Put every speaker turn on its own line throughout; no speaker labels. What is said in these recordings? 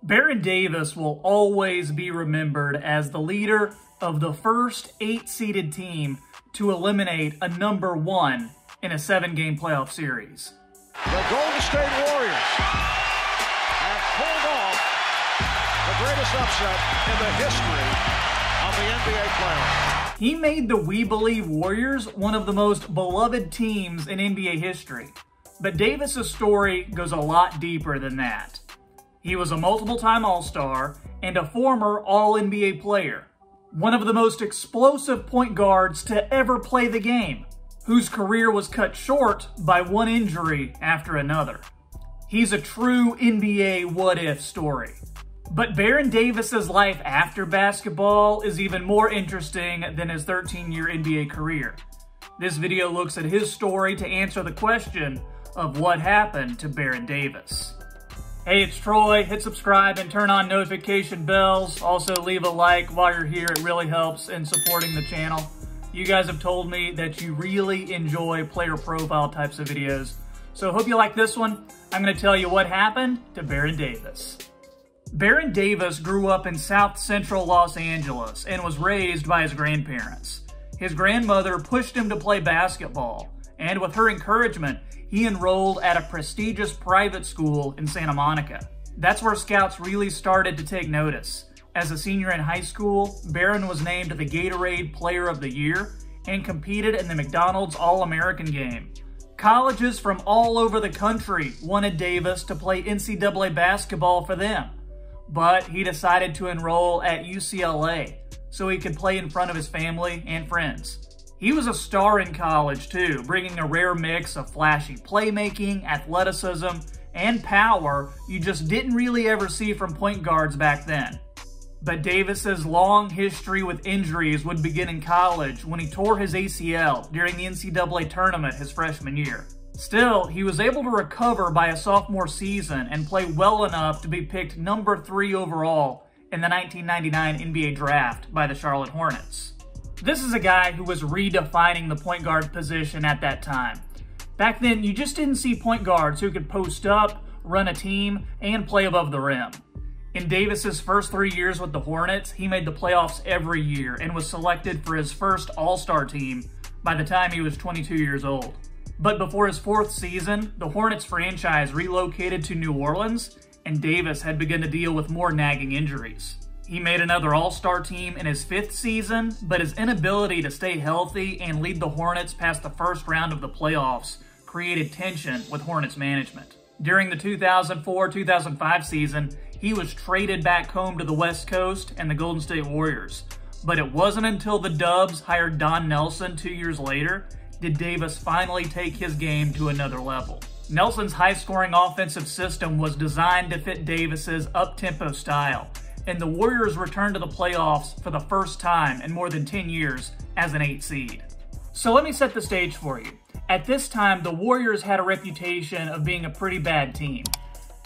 Baron Davis will always be remembered as the leader of the first 8-seeded team to eliminate a number 1 in a 7-game playoff series.
The Golden State Warriors have pulled off the greatest upset in the history of the NBA playoffs.
He made the We Believe Warriors one of the most beloved teams in NBA history. But Davis's story goes a lot deeper than that. He was a multiple-time All-Star and a former All-NBA player. One of the most explosive point guards to ever play the game, whose career was cut short by one injury after another. He's a true NBA what-if story. But Baron Davis's life after basketball is even more interesting than his 13-year NBA career. This video looks at his story to answer the question of what happened to Baron Davis. Hey, it's Troy. Hit subscribe and turn on notification bells. Also, leave a like while you're here. It really helps in supporting the channel. You guys have told me that you really enjoy player profile types of videos. So I hope you like this one. I'm going to tell you what happened to Baron Davis. Baron Davis grew up in South Central Los Angeles and was raised by his grandparents. His grandmother pushed him to play basketball, and with her encouragement, he enrolled at a prestigious private school in Santa Monica. That's where scouts really started to take notice. As a senior in high school, Baron was named the Gatorade Player of the Year and competed in the McDonald's All-American game. Colleges from all over the country wanted Davis to play NCAA basketball for them, but he decided to enroll at UCLA so he could play in front of his family and friends. He was a star in college too, bringing a rare mix of flashy playmaking, athleticism, and power you just didn't really ever see from point guards back then. But Davis's long history with injuries would begin in college when he tore his ACL during the NCAA tournament his freshman year. Still, he was able to recover by a sophomore season and play well enough to be picked number 3 overall in the 1999 NBA draft by the Charlotte Hornets. This is a guy who was redefining the point guard position at that time. Back then, you just didn't see point guards who could post up, run a team, and play above the rim. In Davis's first 3 years with the Hornets, he made the playoffs every year and was selected for his first All-Star team by the time he was 22 years old. But before his 4th season, the Hornets franchise relocated to New Orleans, and Davis had begun to deal with more nagging injuries. He made another All-Star team in his 5th season, but his inability to stay healthy and lead the Hornets past the first round of the playoffs created tension with Hornets management. During the 2004-2005 season, he was traded back home to the West Coast and the Golden State Warriors. But it wasn't until the Dubs hired Don Nelson 2 years later did Davis finally take his game to another level. Nelson's high-scoring offensive system was designed to fit Davis's up-tempo style, and the Warriors returned to the playoffs for the first time in more than 10 years as an 8 seed. So let me set the stage for you. At this time, the Warriors had a reputation of being a pretty bad team.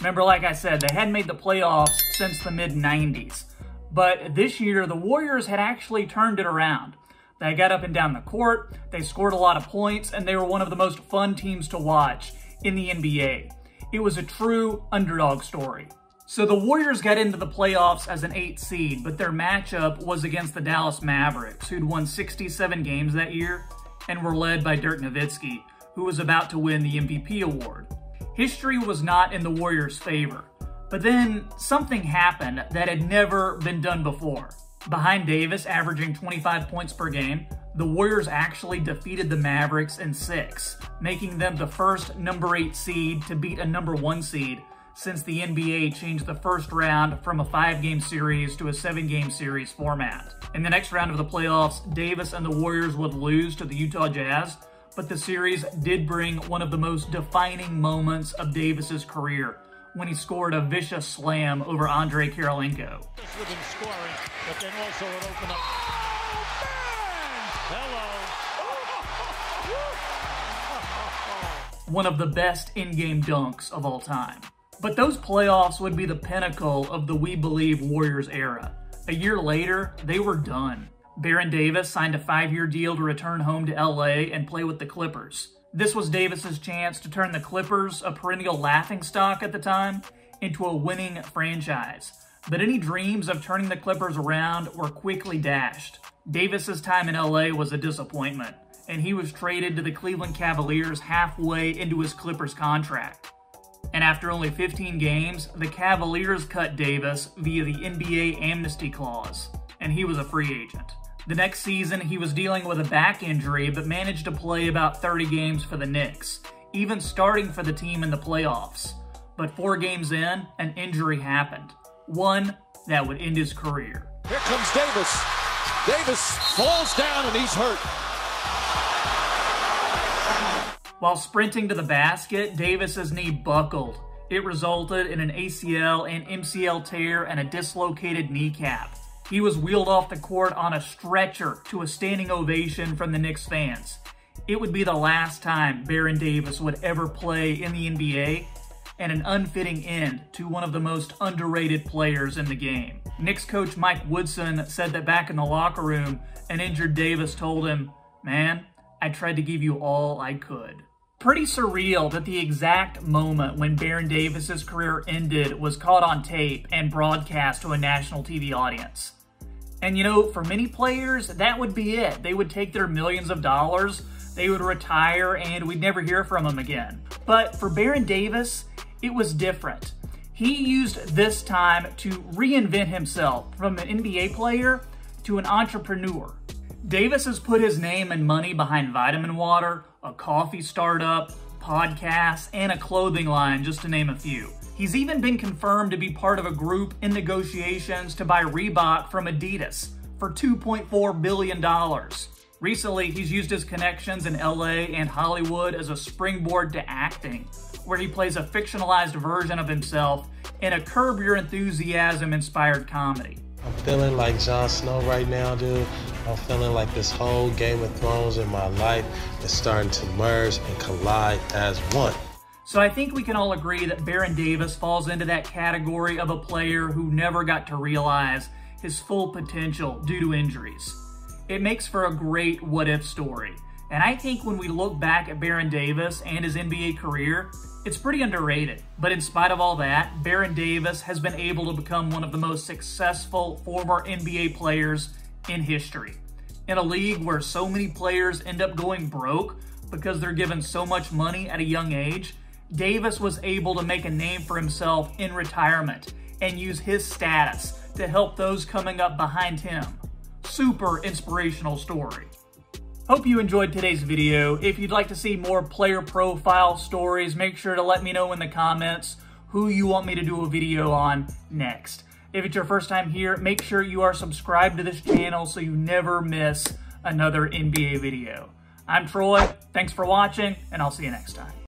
Remember, like I said, they hadn't made the playoffs since the mid-90s. But this year, the Warriors had actually turned it around. They got up and down the court, they scored a lot of points, and they were one of the most fun teams to watch in the NBA. It was a true underdog story. So the Warriors got into the playoffs as an 8 seed, but their matchup was against the Dallas Mavericks, who'd won 67 games that year and were led by Dirk Nowitzki, who was about to win the MVP award. History was not in the Warriors' favor, but then something happened that had never been done before. Behind Davis averaging 25 points per game, the Warriors actually defeated the Mavericks in 6, making them the first number 8 seed to beat a number 1 seed since the NBA changed the first round from a 5-game series to a 7-game series format. In the next round of the playoffs, Davis and the Warriors would lose to the Utah Jazz, but the series did bring one of the most defining moments of Davis's career when he scored a vicious slam over Kirilenko.
With him scoring, but then also it opened up. Hello.
One of the best in-game dunks of all time. But those playoffs would be the pinnacle of the We Believe Warriors era. A year later, they were done. Baron Davis signed a 5-year deal to return home to LA and play with the Clippers. This was Davis's chance to turn the Clippers, a perennial laughingstock at the time, into a winning franchise. But any dreams of turning the Clippers around were quickly dashed. Davis's time in LA was a disappointment, and he was traded to the Cleveland Cavaliers halfway into his Clippers contract. And after only 15 games, the Cavaliers cut Davis via the NBA amnesty clause, and he was a free agent. The next season, he was dealing with a back injury, but managed to play about 30 games for the Knicks, even starting for the team in the playoffs. But 4 games in, an injury happened. One that would end his career.
Here comes Davis. Davis falls down and he's hurt.
While sprinting to the basket, Davis's knee buckled. It resulted in an ACL and MCL tear and a dislocated kneecap. He was wheeled off the court on a stretcher to a standing ovation from the Knicks fans. It would be the last time Baron Davis would ever play in the NBA, and an unfitting end to one of the most underrated players in the game. Knicks coach Mike Woodson said that back in the locker room, an injured Davis told him, "Man, I tried to give you all I could." Pretty surreal that the exact moment when Baron Davis's career ended was caught on tape and broadcast to a national TV audience. And you know, for many players, that would be it. They would take their millions of dollars, they would retire, and we'd never hear from them again. But for Baron Davis, it was different. He used this time to reinvent himself from an NBA player to an entrepreneur. Davis has put his name and money behind vitamin water, a coffee startup, podcasts, and a clothing line, just to name a few. He's even been confirmed to be part of a group in negotiations to buy Reebok from Adidas for $2.4 billion. Recently, he's used his connections in LA and Hollywood as a springboard to acting, where he plays a fictionalized version of himself in a Curb Your Enthusiasm-inspired comedy.
I'm feeling like Jon Snow right now, dude. I'm feeling like this whole Game of Thrones in my life is starting to merge and collide as one.
So I think we can all agree that Baron Davis falls into that category of a player who never got to realize his full potential due to injuries. It makes for a great what-if story. And I think when we look back at Baron Davis and his NBA career, it's pretty underrated. But in spite of all that, Baron Davis has been able to become one of the most successful former NBA players in history. In a league where so many players end up going broke because they're given so much money at a young age, Davis was able to make a name for himself in retirement and use his status to help those coming up behind him. Super inspirational story. Hope you enjoyed today's video. If you'd like to see more player profile stories, make sure to let me know in the comments who you want me to do a video on next. If it's your first time here, make sure you are subscribed to this channel so you never miss another NBA video. I'm Troy, thanks for watching, and I'll see you next time.